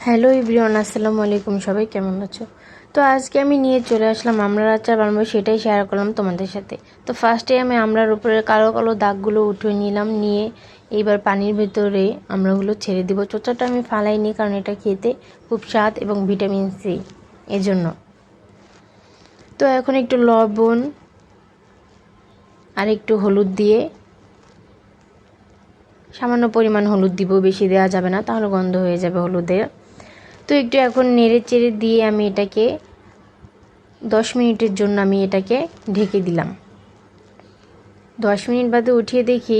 Hello everyone, আসসালামু আলাইকুম। সবাই কেমন আছো? তো আজকে আমি নিয়ে চলে আসলাম আমড়ার আচার বানাবো, সেটাই শেয়ার করলাম তোমাদের সাথে। তো ফার্স্টে আমি আমড়ার উপরে কালো কালো দাগগুলো উঠিয়ে নিলাম, নিয়ে এইবার পানির ভেতরে আমড়াগুলো ছেড়ে দিব। চোচাটা আমি ফালাইনি, কারণ এটা খেতে খুব স্বাদ এবং ভিটামিন সি এজন্য। তো এখন একটু লবণ আর একটু হলুদ দিয়ে, সামান্য পরিমাণ হলুদ দিব, বেশি দেওয়া যাবে না, তাহলে গন্ধ হয়ে যাবে হলুদের। তো একটু এখন নেড়ে চেড়ে দিয়ে আমি এটাকে 10 মিনিটের জন্য আমি এটাকে ঢেকে দিলাম। 10 মিনিট বাদে উঠিয়ে দেখি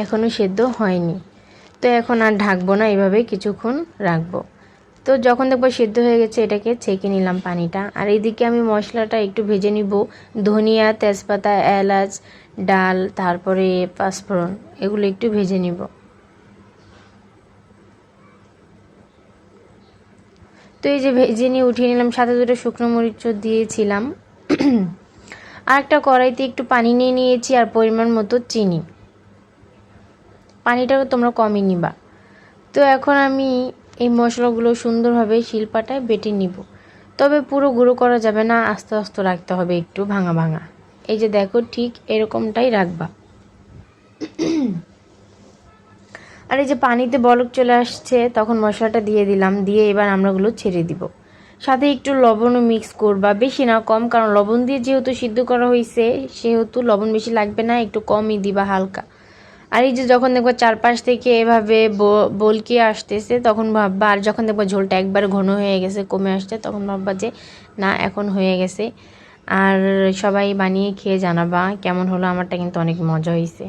এখনও সেদ্ধ হয়নি। তো এখন আর ঢাকবো না, এভাবে কিছুক্ষণ রাখবো। তো যখন দেখবো সেদ্ধ হয়ে গেছে, এটাকে ছেঁকে নিলাম পানিটা। আর এইদিকে আমি মশলাটা একটু ভেজে নিব। ধনিয়া, তেজপাতা, এলাচ, ডাল, তারপরে পাঁচফোড়ন, এগুলো একটু ভেজে নিব। তো এই যে ভেজে নিয়ে উঠিয়ে নিলাম, সাথে দুটো শুকনো মরিচও দিয়েছিলাম। আর একটা কড়াইতে একটু পানি নিয়ে নিয়েছি আর পরিমাণ মতো চিনি। পানিটাও তোমরা কমই নিবা। তো এখন আমি এই মশলাগুলো সুন্দরভাবে শিলপাটায় বেটে নিব। তবে পুরো গুঁড়ো করা যাবে না, আস্তে আস্তে রাখতে হবে, একটু ভাঙা ভাঙা। এই যে দেখো, ঠিক এরকমটাই রাখবা। আর এই যে পানিতে বলক চলে আসছে, তখন মশলাটা দিয়ে দিলাম, দিয়ে এবার আমড়াগুলো ছেড়ে দিব। সাথে একটু লবণও মিক্স করবা, বেশি না কম, কারণ লবণ দিয়ে যেহেতু সিদ্ধ করা হয়েছে সেহেতু লবণ বেশি লাগবে না, একটু কমই দিবা, হালকা। আর এই যে যখন দেখবা চারপাশ থেকে এভাবে বলকে আসতেছে, তখন ভাববা, আর যখন দেখবা ঝোলটা একবার ঘন হয়ে গেছে, কমে আসছে, তখন ভাববা যে না, এখন হয়ে গেছে। আর সবাই বানিয়ে খেয়ে জানাবা কেমন হলো। আমারটা কিন্তু অনেক মজা হয়েছে।